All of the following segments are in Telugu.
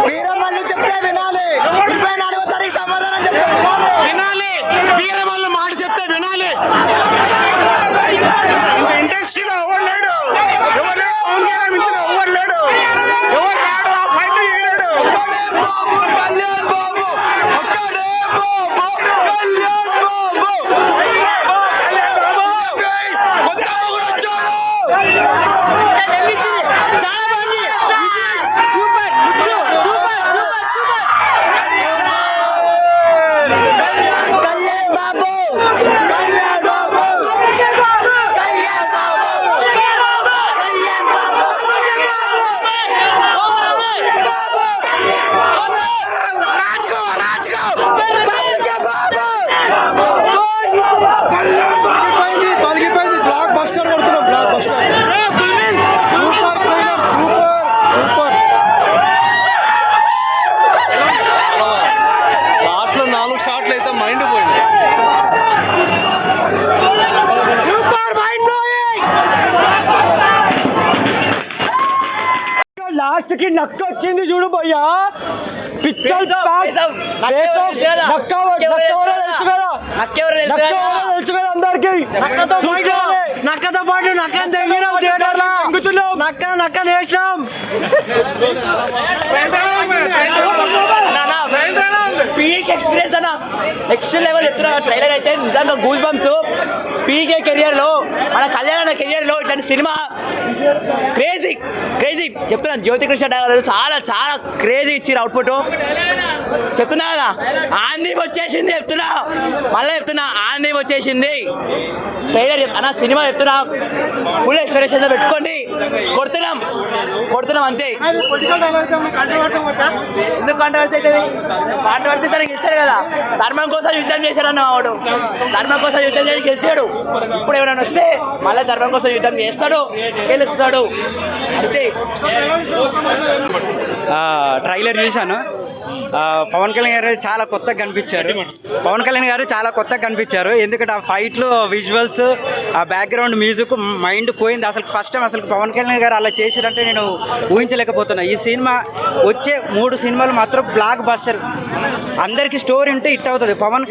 వీరమల్లు చెప్తే వినాలి. 24వ తారీఖు సమాధానం చెప్తే వినాలి. వీరమల్లు మాట చెప్తే వినాలి. ఇండస్ట్రీలో ఎవరు లేడు, ఎవరు ఎవరు లేడు, ఎవరు రాడు, ఆ ఫైట్ చేయలేడు. కళ్యాణ్ బాబు, ఒక్కడే బాబు, కళ్యాణ్ బాబు. కొత్త కూడా వచ్చాడు. పలిగిపోయింది. బ్లాక్ బస్టర్ కొడుతున్నాం. Blockbuster super trailer. Super last లో 4 షాట్లు అయితే మైండ్ పోయింది. లాస్ట్ కి నక్క వచ్చింది చూడు భయ్యా. పిచ్చల్ తెలుసు కదా అందరికి. నక్కతో పాటు నక్కని తెగినాం థియేటర్ లో. నక్కని వేసినాం. పీక్ ఎక్స్పీరియన్స్ అన్న నెక్స్ట్ లెవెల్ చెప్తున్నా. ట్రైలర్ అయితే నిజంగా గూస్ బంప్స్. పీకే కెరియర్ లో, మన కళ్యాణ కెరియర్ లో ఇట్లాంటి సినిమా క్రేజీ చెప్తున్నాను. జ్యోతికృష్ణ గారు చాలా క్రేజీ ఇచ్చారు అవుట్పుట్. చెప్తున్నా కదా, ఆంధ్రీకి వచ్చేసింది. మళ్ళీ చెప్తున్నా, ఆంధ్రీకి వచ్చేసింది. ట్రైలర్ అన్న సినిమా చెప్తున్నా, ఫుల్ ఎక్స్పెక్టేషన్ పెట్టుకోండి. కొడుతున్నాం అంతే. ఎందుకు కాంట్రవర్సీ అవుతుంది? కాంట్రవర్సీ తనకి గెలిచాడు కదా. ధర్మం కోసం యుద్ధం చేశాడు అన్న వాడు. ధర్మం కోసం యుద్ధం చేసి గెలిచాడు. ఇప్పుడు ఎవరైనా వస్తే మళ్ళీ ధర్మం కోసం యుద్ధం చేస్తాడు, గెలుస్తాడు అంతే. ట్రైలర్ చూశాను. పవన్ కళ్యాణ్ గారు చాలా కొత్తగా కనిపించారు. ఎందుకంటే ఆ ఫైట్లు, విజువల్స్, ఆ బ్యాక్గ్రౌండ్ మ్యూజిక్ మైండ్ పోయింది. ఫస్ట్ టైం పవన్ కళ్యాణ్ గారు అలా చేసిరంటే నేను ఊహించలేకపోతున్నా. ఈ సినిమా వచ్చే 3 సినిమాలు మాత్రం బ్లాక్ బస్టర్. అందరికి స్టోరీ ఉంటే హిట్ అవుతుంది. పవన్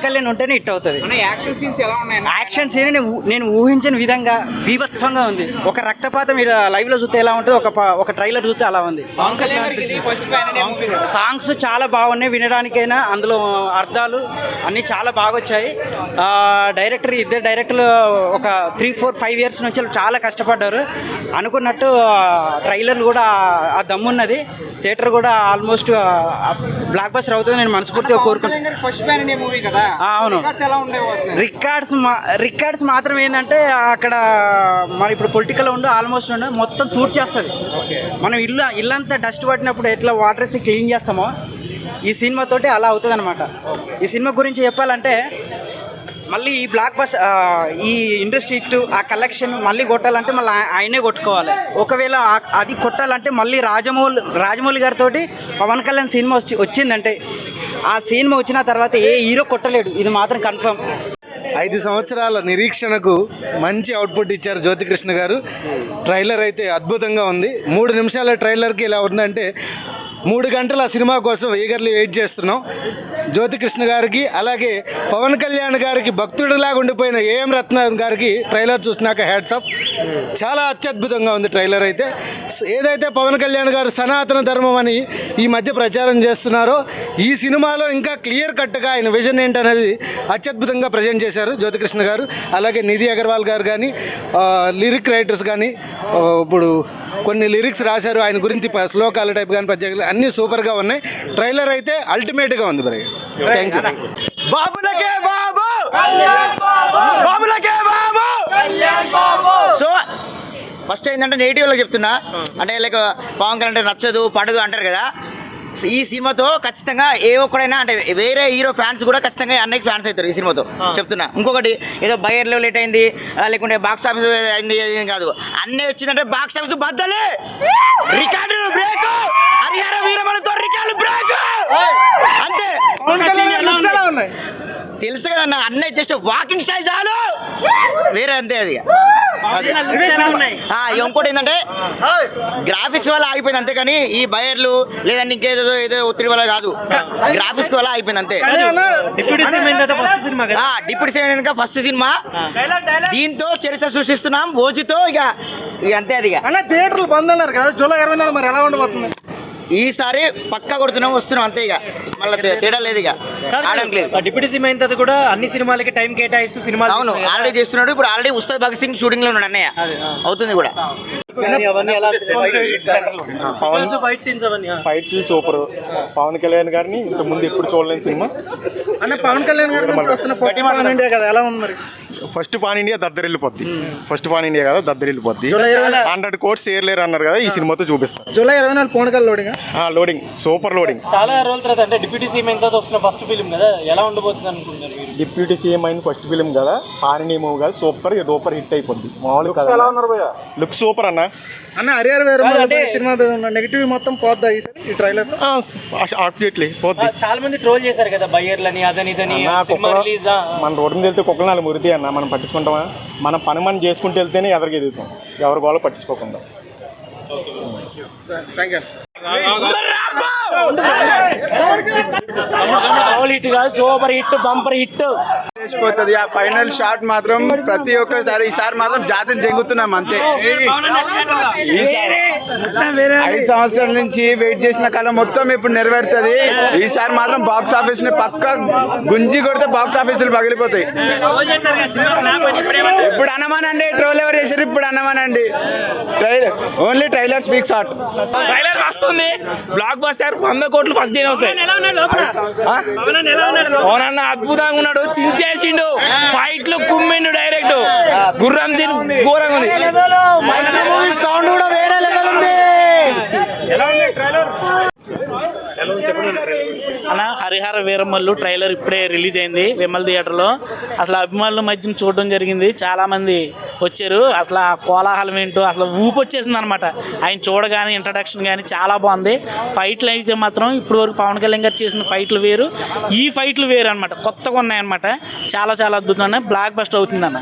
కళ్యాణ్ ఉంటేనే హిట్ అవుతుంది. యాక్షన్ సీన్ నేను ఊహించిన విధంగా బీభత్సంగా ఉంది. ఒక రక్తపాతం లైవ్ లో చూస్తే ఎలా ఉంటుంది, ఒక ట్రైలర్ చూస్తే అలా ఉంది. సాంగ్స్ చాలా బాగున్నాయి వినడానికైనా. అందులో అర్థాలు అన్నీ చాలా బాగా వచ్చాయి. ఇద్దరు డైరెక్టర్లు ఒక 3-4-5 ఇయర్స్ నుంచి చాలా కష్టపడ్డారు. అనుకున్నట్టు ట్రైలర్ కూడా ఆ దమ్మున్నది. థియేటర్ కూడా ఆల్మోస్ట్ బ్లాక్ బస్టర్ అవుతుంది నేను మనస్ఫూర్తిగా కోరుకుంటున్నాను. అవును, రికార్డ్స్ మాత్రం ఏంటంటే అక్కడ మన ఇప్పుడు పొలిటికల్ ఆల్మోస్ట్ మొత్తం తూడ్చేస్తుంది. మనం ఇల్లంతా డస్ట్ పట్టినప్పుడు ఎట్లా వాటర్ వేసి క్లీన్ చేస్తామో ఈ సినిమాతోటి అలా అవుతుంది అనమాట. ఈ సినిమా గురించి చెప్పాలంటే మళ్ళీ ఈ బ్లాక్ బస్ ఈ ఇండస్ట్రీ ఆ కలెక్షన్ మళ్ళీ కొట్టాలంటే మళ్ళీ ఆయనే కొట్టుకోవాలి. ఒకవేళ అది కొట్టాలంటే మళ్ళీ రాజమౌళి గారితో పవన్ కళ్యాణ్ సినిమా వచ్చిందంటే ఆ సినిమా వచ్చిన తర్వాత ఏ హీరో కొట్టలేడు. ఇది మాత్రం కన్ఫర్మ్. 5 సంవత్సరాల నిరీక్షణకు మంచి అవుట్పుట్ ఇచ్చారు జ్యోతికృష్ణ గారు. ట్రైలర్ అయితే అద్భుతంగా ఉంది. 3 నిమిషాల ట్రైలర్కి ఇలా ఉందంటే 3 గంటల సినిమా కోసం ఈగర్లీ వెయిట్ చేస్తున్నాం. జ్యోతికృష్ణ గారికి అలాగే పవన్ కళ్యాణ్ గారికి భక్తుడిలాగా ఉండిపోయిన ఏఎం రత్నాకర్ గారికి ట్రైలర్ చూసినాక హ్యాట్స్ ఆఫ్. చాలా అత్యద్భుతంగా ఉంది ట్రైలర్ అయితే. ఏదైతే పవన్ కళ్యాణ్ గారు సనాతన ధర్మం అని ఈ మధ్య ప్రచారం చేస్తున్నారో ఈ సినిమాలో ఇంకా క్లియర్ కట్గా ఆయన విజన్ ఏంటనేది అత్యద్భుతంగా ప్రజెంట్ చేశారు జ్యోతికృష్ణ గారు. అలాగే నిధి అగర్వాల్ గారు కానీ లిరిక్ రైటర్స్ కానీ ఇప్పుడు కొన్ని లిరిక్స్ రాశారు ఆయన గురించి, శ్లోకాల టైప్ కానీ పద్యాలు అన్నీ సూపర్గా ఉన్నాయి. ట్రైలర్ అయితే అల్టిమేట్గా ఉంది. మరి థ్యాంక్ యూ. బాబులకే బాబు, బాబులకే బాబు. సో ఫస్ట్ ఏంటంటే నెగిటివ్లో చెప్తున్నా, అంటే లైక్ పవన్ కళ్యాణ్ అంటే నచ్చదు పడదు అంటారు కదా. ఈ సినిమాతో ఖచ్చితంగా ఏ ఒక్కడైనా అంటే వేరే హీరో ఫ్యాన్స్ కూడా ఖచ్చితంగా అన్నయ్యకి ఫ్యాన్స్ అవుతారు ఈ సినిమాతో చెప్తున్నా. ఇంకొకటి ఏదో బయర్లో లేట్ అయింది లేకుంటే బాక్స్ ఆఫీస్ అయింది కాదు, అన్నయ్య వచ్చిందంటే బాక్స్ ఆఫీస్ బద్దలే, రికార్డు బ్రేక్, హరిహర వీరమణితో రికార్డు బ్రేక్ అంతే. తెలుసు కదా అన్నయ్య జస్ట్ వాకింగ్ స్టైల్ చాలు, వేరే అంతే అది. అది ఇంకోటి ఏంటంటే గ్రాఫిక్స్ వల్ల ఆగిపోయింది అంతే, కానీ ఈ బయర్లు లేదంటే ఇంకేదో ఏదో ఒత్తిడి వల్ల కాదు, గ్రాఫిక్స్ వల్ల ఆగిపోయింది అంతే. డిప్యూటీ సీఎం వెనుక ఫస్ట్ సినిమా, దీంతో చరిత్ర సృష్టిస్తున్నాం ఓజీతో, ఇక అంతే. అది థియేటర్లు బంద్ అన్నారు కదా, జూలై 24 మరి ఎలా ఉండబోతుంది? ఈసారి పక్కా కొడుతున్నాం, వస్తున్నాం అంతే, ఇక మళ్ళీ తేడా లేదు, ఇక ఆడడానికి లేదు. డిప్యూటీ సీఎం అయిన తర్వాత కూడా అన్ని సినిమాలకి టైం కేటాయిస్తూ సినిమాలు అవును ఆల్రెడీ చేస్తున్నాడు. ఇప్పుడు ఆల్రెడీ ఉస్తాద్ భగత్ సింగ్ షూటింగ్ లో ఉన్నాడు అన్నయ్య, అవుతుంది కూడా. Fight super. పవన్ కళ్యాణ్ గారిని ఇంత ముందు ఎప్పుడు చూడలేని సినిమా అన్న. పవన్ కళ్యాణ్ గారి నుంచి వస్తున్న పాన్ ఇండియా కదా, ఎలా ఉంది మరి? ఫస్ట్ పాన్ ఇండియా దద్దరిల్లిపోద్ది. ఫస్ట్ పాన్ ఇండియా కదా దద్దరిల్లిపోద్ది. 100 కోట్స్ చేయలేరు అన్నారు కదా, ఈ సినిమాతో చూపిస్తారు. జూలై 24 పోనకల్ లోడింగ్. Loading super loading. చాలా రోజుల తర్వాత అంటే డిప్యూటీ సీఎం అయిన తర్వాత వస్తున్న ఫస్ట్ ఫిల్మ్ కదా, ఎలా ఉండబోతుంది అనుకుంటున్నారు మీరు? డిప్యూటీ సీఎం అయిన ఫస్ట్ ఫిలిం కదా, పాన్ ఇండియా మూవీ కదా, సూపర్ డూపర్ హిట్ అయిపోద్ది. మామూలుగా లుక్ సూపర్ అన్న. హరిహర వేరు సినిమా మీద ఉన్న నెగిటివ్ మొత్తం పోద్దా ఈసారి ఈ ట్రైలర్? ఆబ్వియస్లీ పోద్ది. చాలా మంది ట్రోల్ చేశారు కదా బయ్యర్లని అదని ఇదని. మన రోడ్డు మీద వెళ్తే కుక్కలు 4 మురిది అన్న, మనం పట్టించుకుంటామా? మనం పని మనం చేసుకుంటూ వెళ్తేనే ఎదరికి ఎదుగుతాం, ఎవరి గోళ పట్టించుకోకుండా. Thank you. Super hit, bumper hit పోతుంది. ఆ ఫైనల్ షాట్ మాత్రం ప్రతి ఒక్కసారి ఈసారి మాత్రం జాతిని దెంగుతున్నాం అంతే. 5 సంవత్సరాల నుంచి వెయిట్ చేసిన కళ మొత్తం ఇప్పుడు నెరవేరుతుంది. ఈసారి మాత్రం బాక్స్ ఆఫీస్ ని పక్కా గుంజి కొడితే బాక్స్ ఆఫీసులు పగిలిపోతాయి. ఇప్పుడు అనమానండి, ట్రోల్ ఎవరు చేశారు ఇప్పుడు అనమానండి. Only trailer speaks out. Trailer వస్తుంది, బ్లాక్ బస్టర్ 100 కోట్లు ఫస్ట్ డే వస్తాయి. పవన్ అన్న అద్భుతంగా ఉన్నాడు, చించేసిండు, ఫైట్లు కుమ్మిండు, డైరెక్ట్ గుర్రం సీన్ ఘోరంగా ఉంది. సౌండ్ కూడా వేరే లెవెల్ ఉంది. అన్న హరిహర వీరమల్లు ట్రైలర్ ఇప్పుడే రిలీజ్ అయింది విమల్ థియేటర్లో. అసలు అభిమానుల మధ్య చూడడం జరిగింది, చాలా మంది వచ్చారు. అసలు ఆ కోలాహలం ఏంటో అసలు ఊపు వచ్చేసింది అనమాట. ఆయన చూడగానే ఇంట్రడక్షన్ కానీ చాలా బాగుంది. ఫైట్లు అయితే మాత్రం ఇప్పుడు వరకు పవన్ కళ్యాణ్ గారు చేసిన ఫైట్లు వేరు, ఈ ఫైట్లు వేరు అనమాట, కొత్తగా ఉన్నాయన్నమాట. చాలా చాలా అద్భుతంగా బ్లాక్ బస్టర్ అవుతుంది అన్న.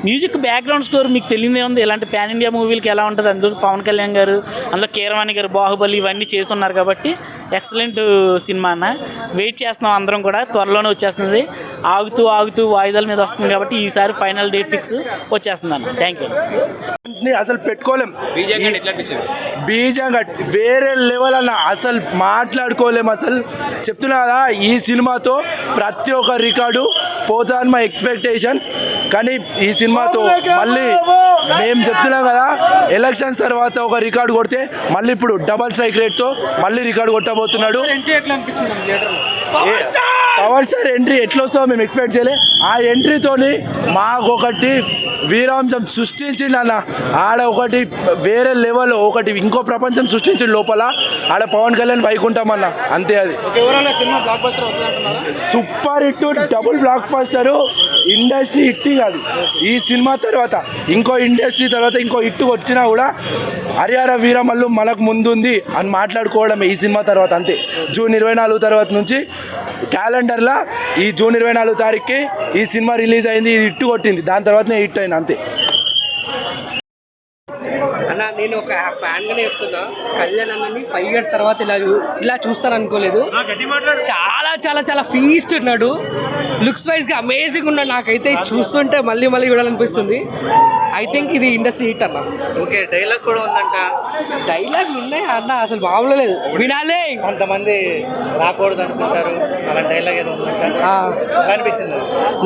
మ్యూజిక్ బ్యాక్గ్రౌండ్ స్కోర్ మీకు తెలియదే ఉంది, ఇలాంటి పాన్ ఇండియా మూవీలకి ఎలా ఉంటుంది. అందులో పవన్ కళ్యాణ్ గారు, అందులో కీరవాణి గారు, బాహుబలి ఇవన్నీ చేసి ఉన్నారు కాబట్టి ఎక్సలెంట్ సినిమా అన్న. వెయిట్ చేస్తున్నాం అందరం కూడా, త్వరలోనే వచ్చేస్తుంది. ఆగుతూ ఆగుతూ వాయిదాల మీద వస్తుంది కాబట్టి ఈసారి ఫైనల్ డేట్ ఫిక్స్ వచ్చేస్తుంది అన్న. Thank you. అసలు పెట్టుకోలేం, బీజం వేరే లెవెల్ అన్న, అసలు మాట్లాడుకోలేం. అసలు చెప్తున్నా కదా, ఈ సినిమాతో ప్రతి ఒక్క రికార్డు పోతాను మా ఎక్స్పెక్టేషన్స్. కానీ ఈ సినిమాతో మళ్ళీ మేము చెప్తున్నాం కదా, ఎలక్షన్స్ తర్వాత ఒక రికార్డు కొడితే మళ్ళీ ఇప్పుడు డబల్ స్ట్రైక్ రేట్తో మళ్ళీ రికార్డు కొట్టబోతున్నాడు. పవర్ స్టార్ ఎంట్రీ ఎట్లా వస్తుందో మేము ఎక్స్పెక్ట్ చేయలే. ఆ ఎంట్రీతోని మాకొకటి వీరాంశం సృష్టించింది అన్న. ఆడ ఒకటి వేరే లెవెల్, ఒకటి ఇంకో ప్రపంచం సృష్టించింది లోపల. ఆడ పవన్ కళ్యాణ్ వైకుంఠం అన్న, అంతే. అది super hit, double block buster, industry hit కాదు. ఈ సినిమా తర్వాత ఇంకో ఇండస్ట్రీ తర్వాత ఇంకో హిట్ వచ్చినా కూడా హరిహర వీరమల్లు మనకు ముందుంది అని మాట్లాడుకోవడమే ఈ సినిమా తర్వాత, అంతే. జూన్ 24 తర్వాత నుంచి క్యాలెండర్లో ఈ జూన్ 24 తారీఖుకి ఈ సినిమా రిలీజ్ అయింది, ఇది హిట్ కొట్టింది, దాని తర్వాతనే హిట్ అయింది, అంతే. అన్న నేను ఒక ఫ్యాన్గానే చెప్తున్నా, కళ్యాణ్ అన్నని 5 years తర్వాత ఇలా చూస్తాను అనుకోలేదు. చాలా చాలా చాలా ఫీస్ట్ ఉన్నాడు, లుక్స్ వైజ్గా అమేజింగ్ ఉన్నాడు. నాకైతే చూస్తుంటే మళ్ళీ మళ్ళీ చూడాలనిపిస్తుంది. ఐ థింక్ ఇది ఇండస్ట్రీ హిట్ అన్న. ఓకే, డైలాగ్ కూడా ఉందంట. డైలాగ్లు ఉన్నాయి అన్న, అసలు మామూలు లేదు, వినాలి. కొంతమంది రాకూడదు అనుకుంటారు, అలా డైలాగ్ ఏదో ఉందంట, అనిపించింది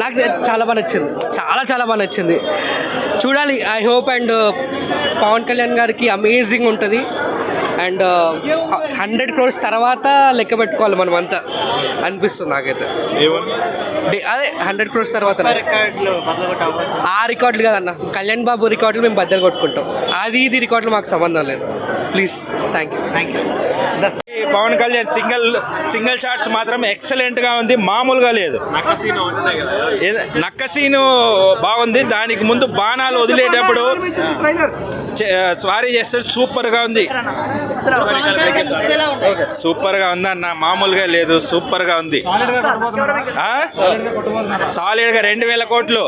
నాకు. చాలా బాగా నచ్చింది, చాలా చాలా బాగా నచ్చింది. చూడాలి. I hope. And Pawan Kalyan గారికి అమేజింగ్ ఉంటుంది. అండ్ 100 crores తర్వాత లెక్క పెట్టుకోవాలి మనం అంతా అనిపిస్తుంది నాకైతే. అదే 100 crores తర్వాత ఆ రికార్డులు కదన్న, కళ్యాణ్ బాబు రికార్డులు మేము బద్దలు కొట్టుకుంటాం. అది ఇది రికార్డులు మాకు సంబంధం లేదు. Please, thank you. Pawan Kalyan single shots మాత్రం ఎక్సలెంట్గా ఉంది, మామూలుగా లేదు. నక్క సీను బాగుంది. దానికి ముందు బాణాలు వదిలేటప్పుడు స్వారీ చేస్తాడు, సూపర్గా ఉంది. సూపర్గా ఉంది అన్న, మామూలుగా లేదు, సూపర్గా ఉంది. సాలిడ్గా 2000 కోట్లు.